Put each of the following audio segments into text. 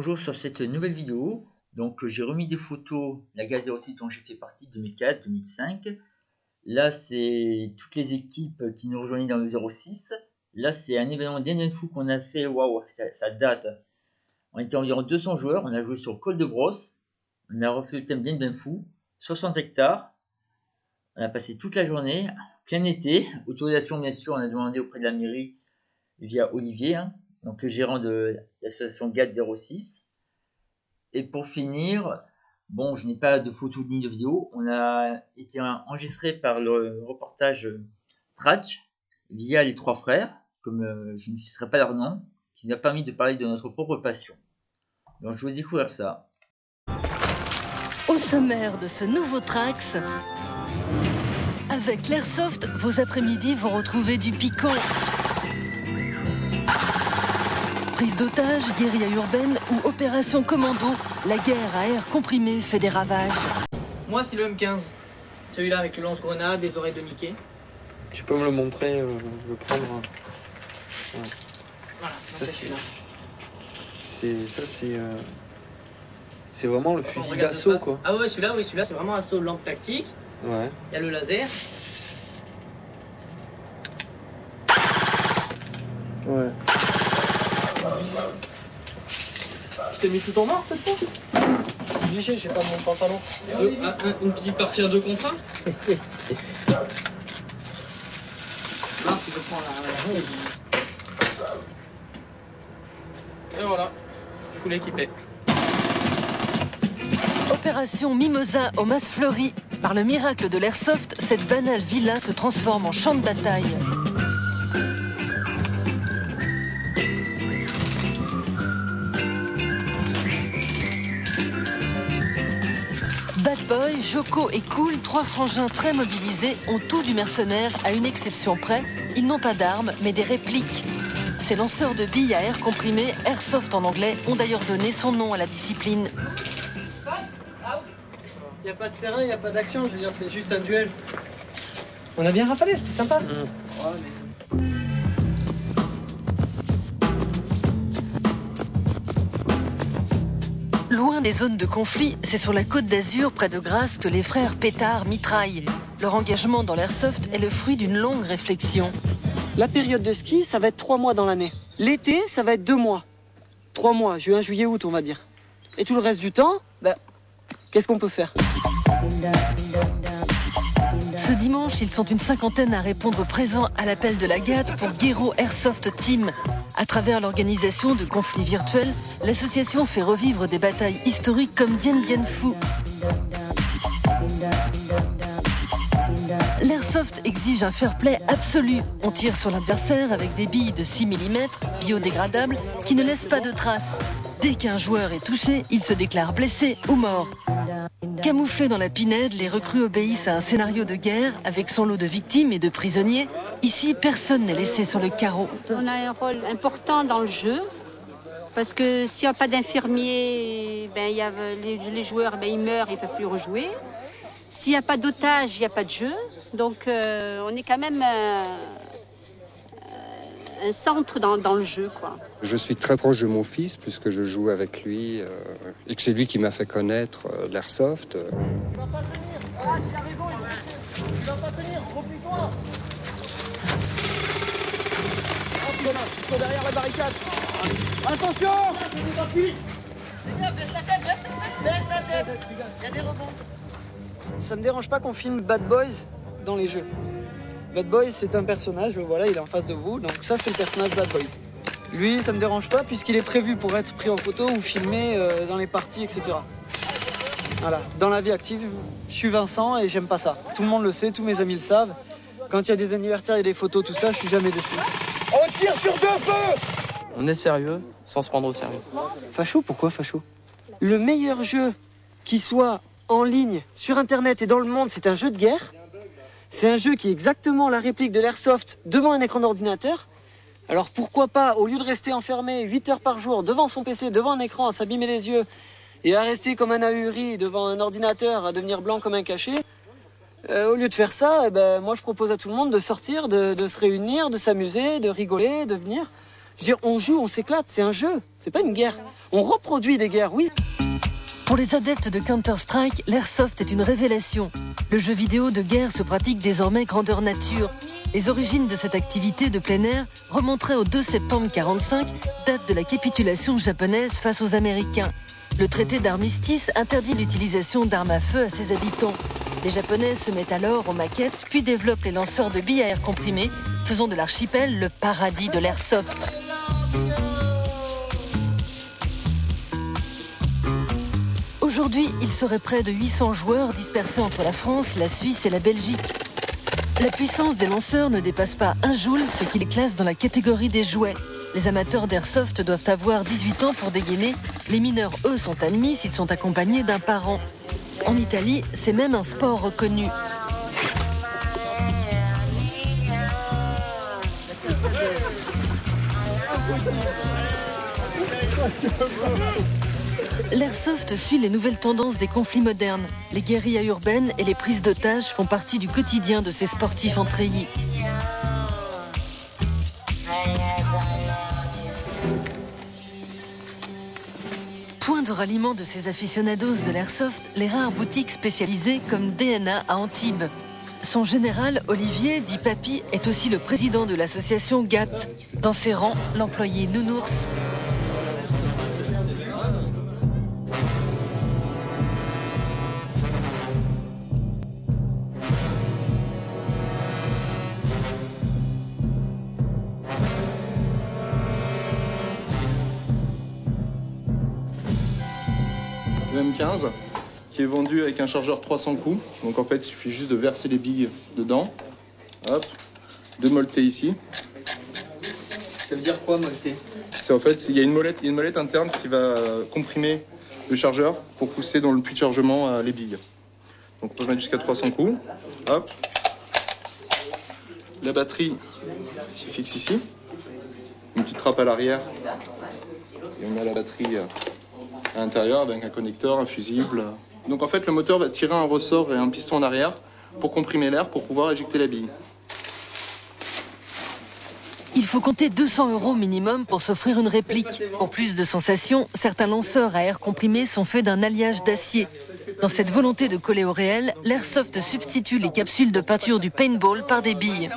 Bonjour sur cette nouvelle vidéo. Donc j'ai remis des photos, la GAD 06 dont j'ai fait partie 2004-2005. Là c'est toutes les équipes qui nous rejoignaient dans le 06. Là c'est un événement Dien Fou qu'on a fait, waouh, ça date. On était environ 200 joueurs, on a joué sur Col de Brosse. On a refait le thème Dien Fou, 60 hectares. On a passé toute la journée, plein été. Autorisation bien sûr, on a demandé auprès de la mairie via Olivier, donc le gérant de l'association GAD 06. Et pour finir, bon, je n'ai pas de photos ni de vidéos. On a été enregistré par le reportage Tratch via les trois frères, comme je ne citerai pas leur nom, qui nous a permis de parler de notre propre passion. Donc je vous découvrir ça. Au sommaire de ce nouveau Trax, avec l'Airsoft, vos après-midi vont retrouver du piquant. Prise d'otages, guérilla urbaine ou opération commando, la guerre à air comprimé fait des ravages. Moi, c'est le M15. Celui-là avec le lance-grenade, les oreilles de Mickey. Tu peux me le montrer, je veux prendre. Ouais. Voilà, c'est celui-là. C'est vraiment le fusil d'assaut, quoi. Ah ouais, celui-là, c'est vraiment assaut lampe tactique. Ouais. Il y a le laser. Ouais. Je t'ai mis tout en noir cette fois. J'ai pas mon pantalon. Une petite partie à 2 contre 1. Là, tu peux prendre la... Et voilà, full équipé. Opération Mimosa au Mas Fleury. Par le miracle de l'Airsoft, cette banale villa se transforme en champ de bataille. Bad Boy, Joko et Cool, trois frangins très mobilisés, ont tout du mercenaire à une exception près. Ils n'ont pas d'armes, mais des répliques. Ces lanceurs de billes à air comprimé, Airsoft en anglais, ont d'ailleurs donné son nom à la discipline. Il n'y a pas de terrain, il n'y a pas d'action, je veux dire, c'est juste un duel. On a bien rafalé, c'était sympa. Ouais, mais... Loin des zones de conflit, c'est sur la côte d'Azur, près de Grasse, que les frères Pétard mitraillent. Leur engagement dans l'Airsoft est le fruit d'une longue réflexion. La période de ski, ça va être 3 mois dans l'année. L'été, ça va être 2 mois. 3 mois, juin, juillet, août, on va dire. Et tout le reste du temps, qu'est-ce qu'on peut faire ? Ce dimanche, ils sont une cinquantaine à répondre présent à l'appel de la GAD pour Guéro Airsoft Team. À travers l'organisation de conflits virtuels, l'association fait revivre des batailles historiques comme Dien Fou. L'Airsoft exige un fair play absolu. On tire sur l'adversaire avec des billes de 6 mm, biodégradables, qui ne laissent pas de traces. Dès qu'un joueur est touché, il se déclare blessé ou mort. Camouflés dans la pinède, les recrues obéissent à un scénario de guerre avec son lot de victimes et de prisonniers. Ici, personne n'est laissé sur le carreau. On a un rôle important dans le jeu parce que s'il n'y a pas d'infirmier, les joueurs ils meurent, ils ne peuvent plus rejouer. S'il n'y a pas d'otages, il n'y a pas de jeu. Donc on est quand même un centre dans le jeu, quoi. Je suis très proche de mon fils puisque je joue avec lui et que c'est lui qui m'a fait connaître l'Airsoft. Il va pas tenir. Ah, il a raison, il va pas tenir. Replie-toi. Hop là, ils sont derrière la barricade. Attention. Les gars, baisse la tête, baisse la tête. Il y a des rebonds. Ça me dérange pas qu'on filme Bad Boys dans les jeux. Bad Boys, c'est un personnage, voilà, il est en face de vous, donc ça c'est le personnage Bad Boys. Lui, ça me dérange pas puisqu'il est prévu pour être pris en photo ou filmé dans les parties, etc. Voilà, dans la vie active, je suis Vincent et j'aime pas ça. Tout le monde le sait, tous mes amis le savent. Quand il y a des anniversaires et des photos, tout ça, je suis jamais dessus. On tire sur 2 feux. On est sérieux, sans se prendre au sérieux. Facho, pourquoi facho ? Le meilleur jeu qui soit en ligne, sur internet et dans le monde, c'est un jeu de guerre. C'est un jeu qui est exactement la réplique de l'Airsoft devant un écran d'ordinateur. Alors pourquoi pas, au lieu de rester enfermé 8 heures par jour devant son PC, devant un écran, à s'abîmer les yeux et à rester comme un ahuri devant un ordinateur, à devenir blanc comme un cachet, au lieu de faire ça, moi je propose à tout le monde de sortir, de se réunir, de s'amuser, de rigoler, de venir. Je veux dire, on joue, on s'éclate, c'est un jeu, c'est pas une guerre. On reproduit des guerres, oui. Pour les adeptes de Counter-Strike, l'airsoft est une révélation. Le jeu vidéo de guerre se pratique désormais grandeur nature. Les origines de cette activité de plein air remonteraient au 2 septembre 1945, date de la capitulation japonaise face aux Américains. Le traité d'armistice interdit l'utilisation d'armes à feu à ses habitants. Les Japonais se mettent alors aux maquettes, puis développent les lanceurs de billes à air comprimé, faisant de l'archipel le paradis de l'airsoft. Aujourd'hui, il serait près de 800 joueurs dispersés entre la France, la Suisse et la Belgique. La puissance des lanceurs ne dépasse pas 1 joule, ce qui les classe dans la catégorie des jouets. Les amateurs d'airsoft doivent avoir 18 ans pour dégainer. Les mineurs, eux, sont admis s'ils sont accompagnés d'un parent. En Italie, c'est même un sport reconnu. L'airsoft suit les nouvelles tendances des conflits modernes. Les guérillas urbaines et les prises d'otages font partie du quotidien de ces sportifs en treillis. Point de ralliement de ces aficionados de l'airsoft, les rares boutiques spécialisées comme DNA à Antibes. Son général, Olivier, dit Papy, est aussi le président de l'association GATT. Dans ses rangs, l'employé Nounours. M15 qui est vendu avec un chargeur 300 coups. Donc en fait, il suffit juste de verser les billes dedans. Hop, de molleter ici. Ça veut dire quoi, molleter? C'est en fait, il y a une molette interne qui va comprimer le chargeur pour pousser dans le puits de chargement les billes. Donc on peut mettre jusqu'à 300 coups. Hop. La batterie se fixe ici. Une petite trappe à l'arrière. Et on a la batterie à l'intérieur avec un connecteur, un fusible. Donc en fait, le moteur va tirer un ressort et un piston en arrière pour comprimer l'air pour pouvoir éjecter la bille. Il faut compter 200 € minimum pour s'offrir une réplique. Pour plus de sensations, certains lanceurs à air comprimé sont faits d'un alliage d'acier. Dans cette volonté de coller au réel, l'airsoft substitue les capsules de peinture du paintball par des billes.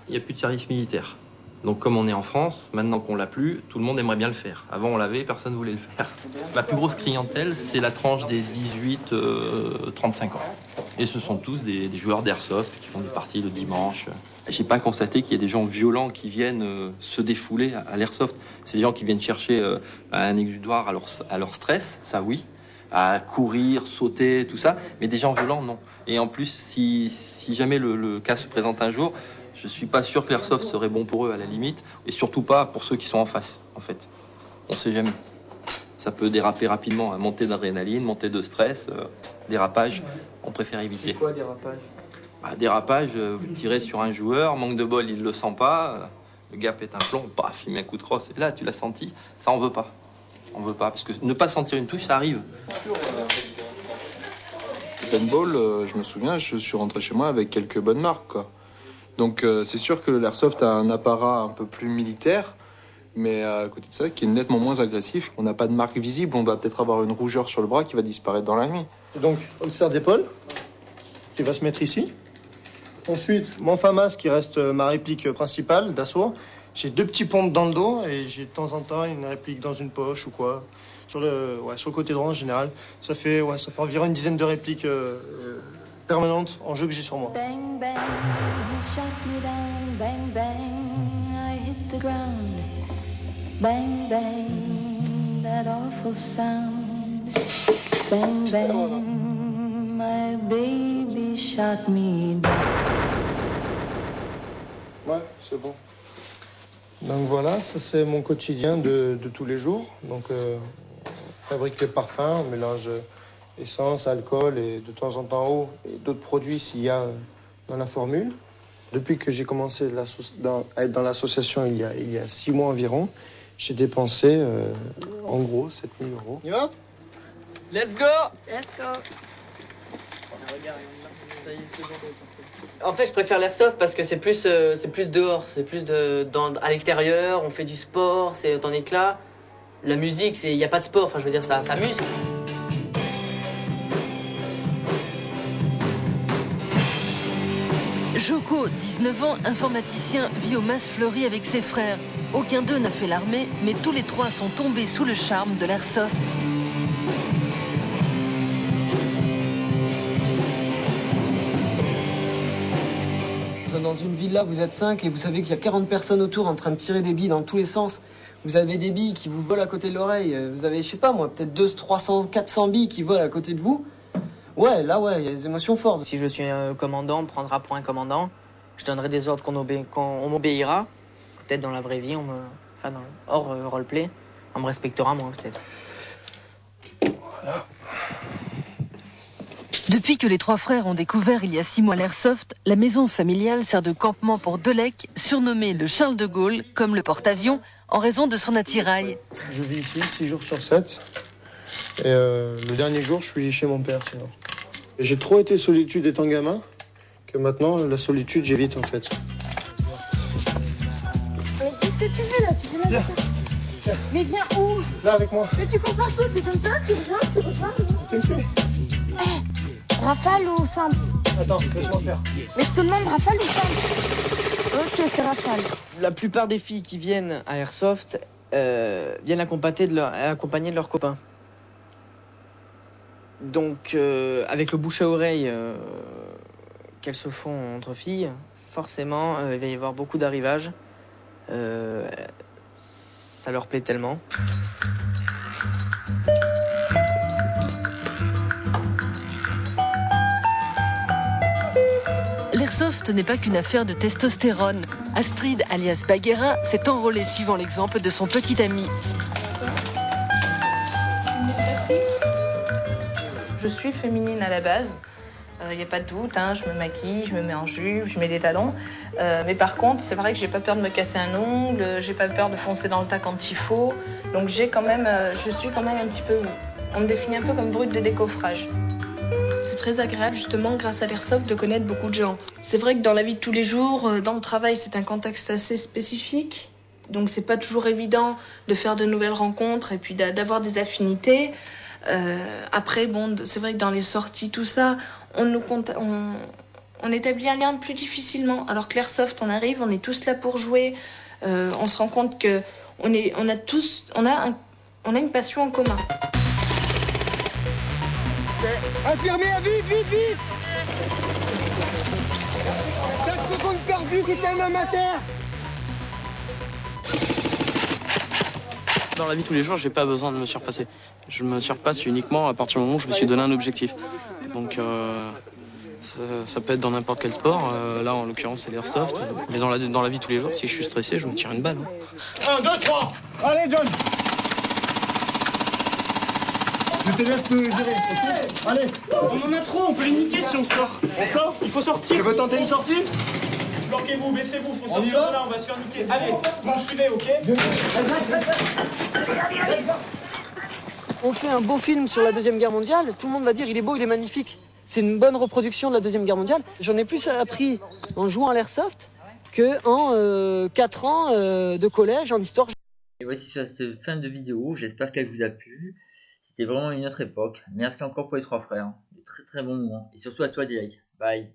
Il n'y a plus de service militaire. Donc comme on est en France, maintenant qu'on l'a plus, tout le monde aimerait bien le faire. Avant on l'avait, personne ne voulait le faire. Ma plus grosse clientèle, c'est la tranche des 18-35 ans. Et ce sont tous des joueurs d'airsoft qui font des parties le dimanche. J'ai pas constaté qu'il y ait des gens violents qui viennent se défouler à l'airsoft. C'est des gens qui viennent chercher un exutoire à leur stress, ça oui, à courir, sauter, tout ça. Mais des gens violents, non. Et en plus, si jamais le cas se présente un jour, je suis pas sûr que l'airsoft serait bon pour eux à la limite, et surtout pas pour ceux qui sont en face, en fait. On sait jamais. Ça peut déraper rapidement, hein. Montée d'adrénaline, montée de stress, dérapage, on préfère éviter. C'est quoi dérapage? Dérapage, vous tirez sur un joueur, manque de bol, il le sent pas, le gars pète un plomb, paf, il met un coup de crosse, et là tu l'as senti, ça on veut pas. On veut pas, parce que ne pas sentir une touche, ça arrive. Paintball, je me souviens, je suis rentré chez moi avec quelques bonnes marques, quoi. Donc c'est sûr que l'airsoft a un apparat un peu plus militaire, mais à côté de ça, qui est nettement moins agressif. On n'a pas de marque visible, on va peut-être avoir une rougeur sur le bras qui va disparaître dans la nuit. Donc, holster d'épaule, qui va se mettre ici. Ensuite, mon FAMAS, qui reste ma réplique principale d'assaut. J'ai 2 petits pompes dans le dos et j'ai de temps en temps une réplique dans une poche ou quoi. Sur le côté droit en général. Ça fait environ une dizaine de répliques permanentes en jeu que j'ai sur moi. Bang, bang, he shot me down. Bang, bang, I hit the ground. Bang, bang, that awful sound. Bang, bang, my baby shot me down. Ouais, c'est bon. Donc voilà, ça c'est mon quotidien de tous les jours. Donc on fabrique les parfums, on mélange essence, alcool et de temps en temps eau et d'autres produits s'il y a dans la formule. Depuis que j'ai commencé à être dans l'association il y a 6 mois environ, j'ai dépensé en gros 7 000 €. Tu vas? Let's go! Let's go. Regarde, ça y est, c'est bon. En fait, je préfère l'airsoft parce que c'est plus dehors, c'est plus à l'extérieur, on fait du sport, c'est en éclat. La musique, il n'y a pas de sport, enfin je veux dire, ça s'amuse. Joko, 19 ans, informaticien, vit au Mas-Fleury avec ses frères. Aucun d'eux n'a fait l'armée, mais tous les trois sont tombés sous le charme de l'airsoft. Dans une villa, vous êtes 5 et vous savez qu'il y a 40 personnes autour en train de tirer des billes dans tous les sens. Vous avez des billes qui vous volent à côté de l'oreille. Vous avez, je sais pas moi, peut-être 200, 300, 400 billes qui volent à côté de vous. Ouais, là, ouais, il y a des émotions fortes. Si je suis un commandant, on prendra pour un commandant. Je donnerai des ordres qu'on m'obéira. Peut-être dans la vraie vie, hors roleplay, on me respectera, moi, peut-être. Voilà. Depuis que les trois frères ont découvert il y a 6 mois l'airsoft, la maison familiale sert de campement pour Delec, surnommé le Charles de Gaulle, comme le porte-avions, en raison de son attirail. Je vis ici 6 jours sur 7. Et le dernier jour, je suis chez mon père, sinon. J'ai trop été solitude étant gamin, que maintenant, la solitude, j'évite en fait. Mais qu'est-ce que tu fais là? Tu fais là? Viens. Mais viens où? Là, avec moi. Mais tu comprends tout, t'es comme ça, tu reviens. Qu'est-ce que tu fais? Rafale ou simple? Attends, laisse-moi faire. Mais je te demande Rafale ou simple? Ok, c'est Rafale. La plupart des filles qui viennent à Airsoft viennent accompagnées de leurs copains. Donc, avec le bouche à oreille qu'elles se font entre filles, forcément, il va y avoir beaucoup d'arrivages. Ça leur plaît tellement. L'airsoft n'est pas qu'une affaire de testostérone. Astrid, alias Baguera, s'est enrôlée suivant l'exemple de son petit ami. Je suis féminine à la base, il n'y a pas de doute, hein, je me maquille, je me mets en jupe, je mets des talons. Mais par contre, c'est vrai que j'ai pas peur de me casser un ongle, j'ai pas peur de foncer dans le tas quand il faut. Donc je suis quand même un petit peu, on me définit un peu comme brute de décoffrage. C'est très agréable justement grâce à l'airsoft de connaître beaucoup de gens. C'est vrai que dans la vie de tous les jours, dans le travail, c'est un contexte assez spécifique. Donc c'est pas toujours évident de faire de nouvelles rencontres et puis d'avoir des affinités. Après, bon, c'est vrai que dans les sorties, tout ça, on établit un lien plus difficilement. Alors que l'airsoft, on arrive, on est tous là pour jouer. On se rend compte que on a une passion en commun. Infirmier, vite 5 secondes perdues, c'est un homme à terre. Dans la vie de tous les jours, j'ai pas besoin de me surpasser. Je me surpasse uniquement à partir du moment où je me suis donné un objectif. Donc ça peut être dans n'importe quel sport. Là, en l'occurrence, c'est l'airsoft. Mais dans la vie de tous les jours, si je suis stressé, je me tire une balle. 1, 2, 3. Allez, John. Je te laisse te gérer, ok? Allez. On en a trop, on peut les niquer si on sort. On sort? Il faut sortir. Tu veux tenter une sortie? Bloquez-vous, baissez-vous, faut On sortir y va? de là, on va se faire niquer. Allez, vous me suivez, ok? On fait un beau film sur la Deuxième Guerre mondiale, tout le monde va dire il est beau, il est magnifique. C'est une bonne reproduction de la Deuxième Guerre mondiale. J'en ai plus appris en jouant à l'airsoft qu'en 4 ans de collège en histoire. Et voici sur cette fin de vidéo, j'espère qu'elle vous a plu. C'était vraiment une autre époque. Merci encore pour les trois frères. De très très bons moments. Et surtout à toi Derek. Bye.